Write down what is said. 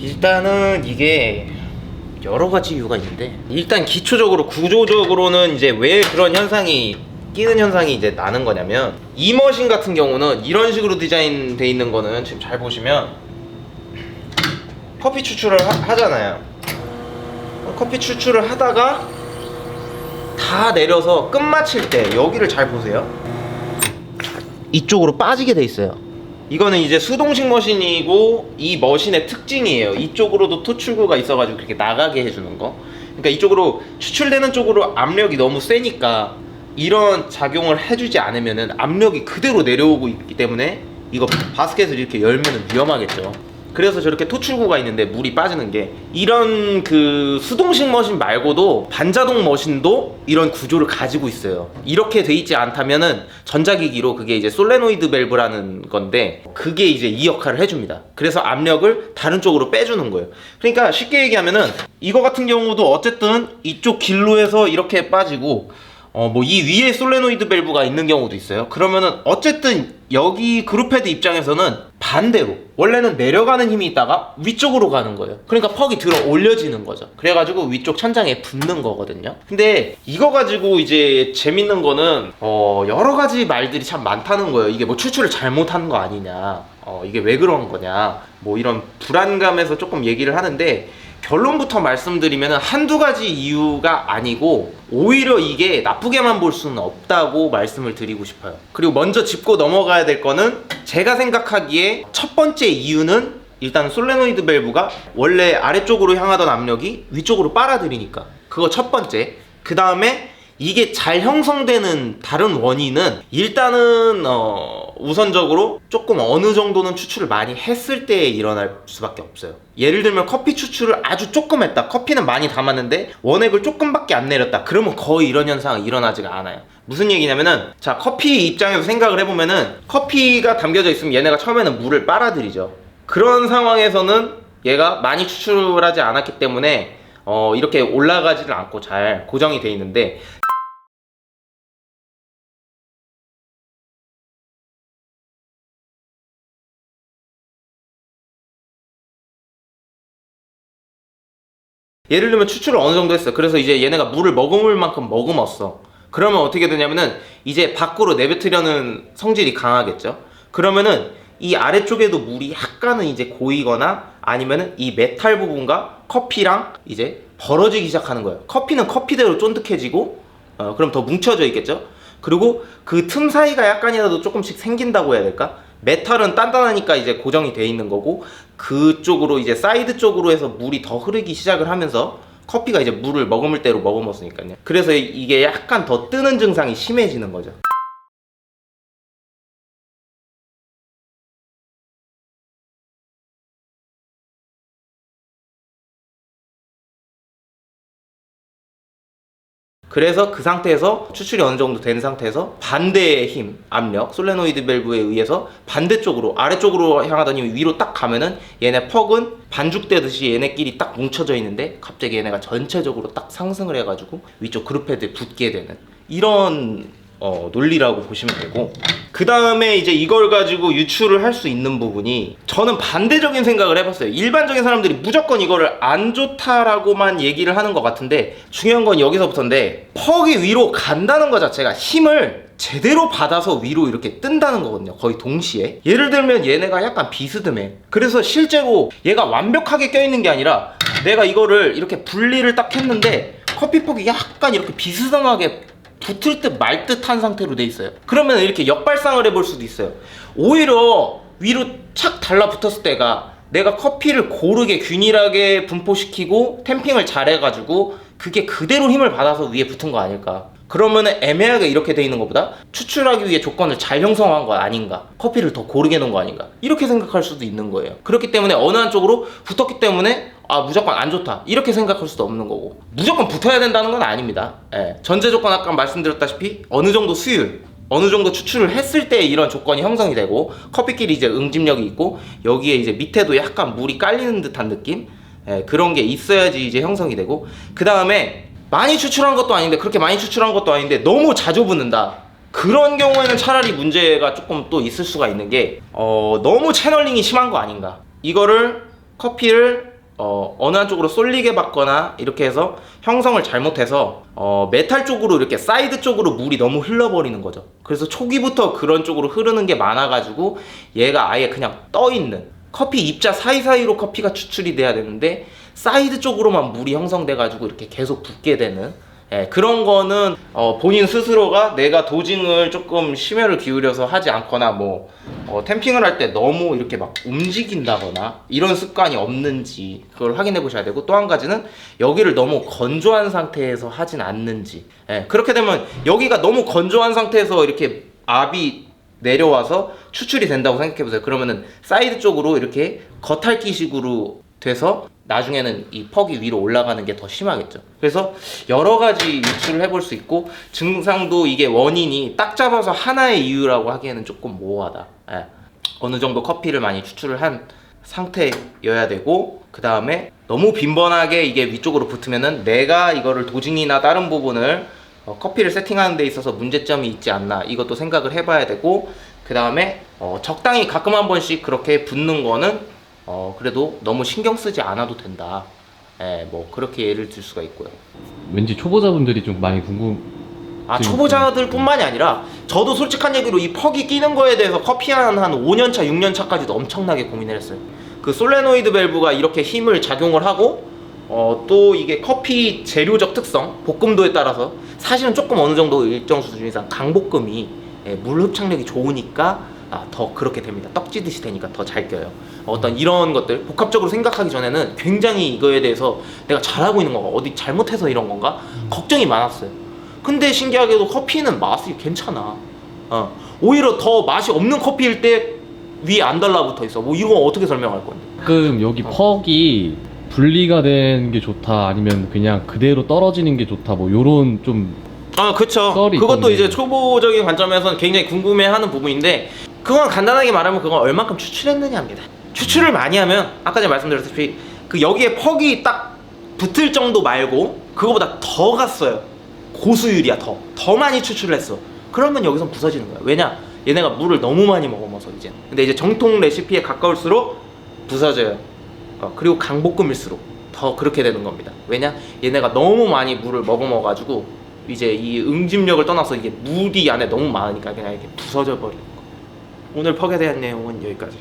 일단은 이게 여러 가지 이유가 있는데, 일단 기초적으로 구조적으로는 이제 왜 그런 현상이 끼는 현상이 이제 나는 거냐면, 이 머신 같은 경우는 이런 식으로 디자인돼 있는 거는 지금 잘 보시면 커피 추출을 하잖아요. 커피 추출을 하다가 다 내려서 끝마칠 때 여기를 잘 보세요. 이쪽으로 빠지게 돼 있어요. 이거는 이제 수동식 머신이고 이 머신의 특징이에요. 이쪽으로도 토출구가 있어가지고 그렇게 나가게 해주는 거. 그러니까 이쪽으로 추출되는 쪽으로 압력이 너무 세니까 이런 작용을 해주지 않으면은 압력이 그대로 내려오고 있기 때문에 이거 바스켓을 이렇게 열면은 위험하겠죠. 그래서 저렇게 토출구가 있는데 물이 빠지는 게, 이런 그 수동식 머신 말고도 반자동 머신도 이런 구조를 가지고 있어요. 이렇게 돼 있지 않다면은 전자기기로, 그게 이제 솔레노이드 밸브라는 건데 그게 이제 이 역할을 해줍니다. 그래서 압력을 다른 쪽으로 빼주는 거예요. 그러니까 쉽게 얘기하면은 이거 같은 경우도 어쨌든 이쪽 길로에서 이렇게 빠지고 뭐 이 위에 솔레노이드 밸브가 있는 경우도 있어요. 그러면은 어쨌든 여기 그룹헤드 입장에서는 반대로, 원래는 내려가는 힘이 있다가 위쪽으로 가는 거예요. 그러니까 퍽이 들어 올려지는 거죠. 그래가지고 위쪽 천장에 붙는 거거든요. 근데 이거 가지고 이제 재밌는 거는 여러 가지 말들이 참 많다는 거예요. 이게 뭐 추출을 잘못한 거 아니냐, 이게 왜 그런 거냐, 뭐 이런 불안감에서 조금 얘기를 하는데, 결론부터 말씀드리면 한두 가지 이유가 아니고 오히려 이게 나쁘게만 볼 수는 없다고 말씀을 드리고 싶어요. 그리고 먼저 짚고 넘어가야 될 거는, 제가 생각하기에 첫 번째 이유는 일단 솔레노이드 밸브가 원래 아래쪽으로 향하던 압력이 위쪽으로 빨아들이니까, 그거 첫 번째. 그 다음에 이게 잘 형성되는 다른 원인은, 일단은 우선적으로 조금 어느 정도는 추출을 많이 했을 때 일어날 수밖에 없어요. 예를 들면 커피 추출을 아주 조금 했다, 커피는 많이 담았는데 원액을 조금밖에 안 내렸다, 그러면 거의 이런 현상은 일어나지가 않아요. 무슨 얘기냐면은, 자, 커피 입장에서 생각을 해보면은, 커피가 담겨져 있으면 얘네가 처음에는 물을 빨아들이죠. 그런 상황에서는 얘가 많이 추출하지 않았기 때문에 이렇게 올라가지를 않고 잘 고정이 돼 있는데, 예를 들면 추출을 어느 정도 했어. 그래서 이제 얘네가 물을 머금을 만큼 머금었어. 그러면 어떻게 되냐면은 이제 밖으로 내뱉으려는 성질이 강하겠죠. 그러면은 이 아래쪽에도 물이 약간은 이제 고이거나, 아니면은 이 메탈 부분과 커피랑 이제 벌어지기 시작하는 거예요. 커피는 커피대로 쫀득해지고 그럼 더 뭉쳐져 있겠죠. 그리고 그 틈 사이가 약간이라도 조금씩 생긴다고 해야 될까? 메탈은 단단하니까 이제 고정이 돼 있는 거고, 그쪽으로 이제 사이드 쪽으로 해서 물이 더 흐르기 시작을 하면서 커피가 이제 물을 머금을 대로 머금었으니까요. 그래서 이게 약간 더 뜨는 증상이 심해지는 거죠. 그래서 그 상태에서 추출이 어느 정도 된 상태에서 반대의 힘, 압력, 솔레노이드 밸브에 의해서 반대쪽으로, 아래쪽으로 향하던 힘이 위로 딱 가면은 얘네 퍽은 반죽되듯이 얘네끼리 딱 뭉쳐져 있는데, 갑자기 얘네가 전체적으로 딱 상승을 해가지고 위쪽 그룹헤드에 붙게 되는 이런 논리라고 보시면 되고, 그 다음에 이제 이걸 가지고 유출을 할 수 있는 부분이, 저는 반대적인 생각을 해봤어요. 일반적인 사람들이 무조건 이거를 안 좋다라고만 얘기를 하는 것 같은데, 중요한 건 여기서부터인데, 퍽이 위로 간다는 것 자체가 힘을 제대로 받아서 위로 이렇게 뜬다는 거거든요. 거의 동시에. 예를 들면 얘네가 약간 비스듬해. 그래서 실제로 얘가 완벽하게 껴있는 게 아니라, 내가 이거를 이렇게 분리를 딱 했는데 커피퍽이 약간 이렇게 비스듬하게 붙을 듯 말 듯한 상태로 돼 있어요. 그러면 이렇게 역발상을 해볼 수도 있어요. 오히려 위로 착 달라붙었을 때가, 내가 커피를 고르게 균일하게 분포시키고 템핑을 잘해가지고 그게 그대로 힘을 받아서 위에 붙은 거 아닐까. 그러면은 애매하게 이렇게 돼 있는 것보다 추출하기 위해 조건을 잘 형성한 거 아닌가, 커피를 더 고르게 놓은 거 아닌가, 이렇게 생각할 수도 있는 거예요. 그렇기 때문에 어느 한쪽으로 붙었기 때문에 무조건 안 좋다, 이렇게 생각할 수도 없는 거고, 무조건 붙어야 된다는 건 아닙니다. 전제 조건 아까 말씀드렸다시피 어느 정도 수율, 어느 정도 추출을 했을 때 이런 조건이 형성이 되고, 커피끼리 이제 응집력이 있고, 여기에 이제 밑에도 약간 물이 깔리는 듯한 느낌, 그런 게 있어야지 이제 형성이 되고, 그 다음에 많이 추출한 것도 아닌데, 그렇게 많이 추출한 것도 아닌데 너무 자주 붙는다, 그런 경우에는 차라리 문제가 조금 또 있을 수가 있는 게, 너무 채널링이 심한 거 아닌가. 이거를 커피를 어느 한쪽으로 쏠리게 받거나 이렇게 해서 형성을 잘못해서 메탈 쪽으로 이렇게 사이드 쪽으로 물이 너무 흘러버리는 거죠. 그래서 초기부터 그런 쪽으로 흐르는 게 많아가지고 얘가 아예 그냥 떠있는, 커피 입자 사이사이로 커피가 추출이 돼야 되는데 사이드 쪽으로만 물이 형성돼가지고 이렇게 계속 붓게 되는, 그런 거는 본인 스스로가 내가 도징을 조금 심혈을 기울여서 하지 않거나 뭐 템핑을 할 때 너무 이렇게 막 움직인다거나 이런 습관이 없는지 그걸 확인해 보셔야 되고, 또 한 가지는 여기를 너무 건조한 상태에서 하진 않는지. 그렇게 되면 여기가 너무 건조한 상태에서 이렇게 압이 내려와서 추출이 된다고 생각해 보세요. 그러면은 사이드 쪽으로 이렇게 겉핥기식으로 돼서 나중에는 이 퍽이 위로 올라가는 게 더 심하겠죠. 그래서 여러 가지 유출을 해볼 수 있고, 증상도 이게 원인이 딱 잡아서 하나의 이유라고 하기에는 조금 모호하다. 어느 정도 커피를 많이 추출을 한 상태여야 되고, 그 다음에 너무 빈번하게 이게 위쪽으로 붙으면은 내가 이거를 도징이나 다른 부분을 커피를 세팅하는 데 있어서 문제점이 있지 않나, 이것도 생각을 해봐야 되고, 그 다음에 적당히 가끔 한 번씩 그렇게 붙는 거는 그래도 너무 신경 쓰지 않아도 된다. 뭐 그렇게 예를 들 수가 있고요. 왠지 초보자분들이 좀 많이 초보자들 뿐만이 아니라 저도 솔직한 얘기로 이 퍽이 끼는 거에 대해서 커피 한 5년차 6년차까지도 엄청나게 고민을 했어요. 그 솔레노이드 밸브가 이렇게 힘을 작용을 하고, 또 이게 커피 재료적 특성, 볶음도에 따라서 사실은 조금 어느 정도 일정 수준 이상 강볶음이 물 흡착력이 좋으니까 더 그렇게 됩니다. 떡지듯이 되니까 더 잘 껴요. 어떤 이런 것들 복합적으로 생각하기 전에는 굉장히 이거에 대해서 내가 잘하고 있는 건가, 어디 잘못해서 이런 건가 걱정이 많았어요. 근데 신기하게도 커피는 맛이 괜찮아. 오히려 더 맛이 없는 커피일 때 위에 안 달라붙어 있어. 뭐 이거 어떻게 설명할 건데? 가끔 여기 퍽이 분리가 된 게 좋다, 아니면 그냥 그대로 떨어지는 게 좋다, 뭐 요런 좀 그쵸. 썰이 그것도 있던데. 이제 초보적인 관점에서는 굉장히 궁금해하는 부분인데, 그건 간단하게 말하면 그건 얼만큼 추출했느냐입니다. 추출을 많이 하면 아까 전에 말씀드렸다시피 그 여기에 퍽이 딱 붙을 정도 말고 그거보다 더 갔어요. 고수율이야. 더 많이 추출을 했어. 그러면 여기선 부서지는 거야. 왜냐? 얘네가 물을 너무 많이 먹어서 이제. 근데 이제 정통 레시피에 가까울수록 부서져요. 그리고 강볶음일수록 더 그렇게 되는 겁니다. 왜냐? 얘네가 너무 많이 물을 먹어가지고 이제 이 응집력을 떠나서 이게 물이 안에 너무 많으니까 그냥 이렇게 부서져 버리는 거. 오늘 퍽에 대한 내용은 여기까지.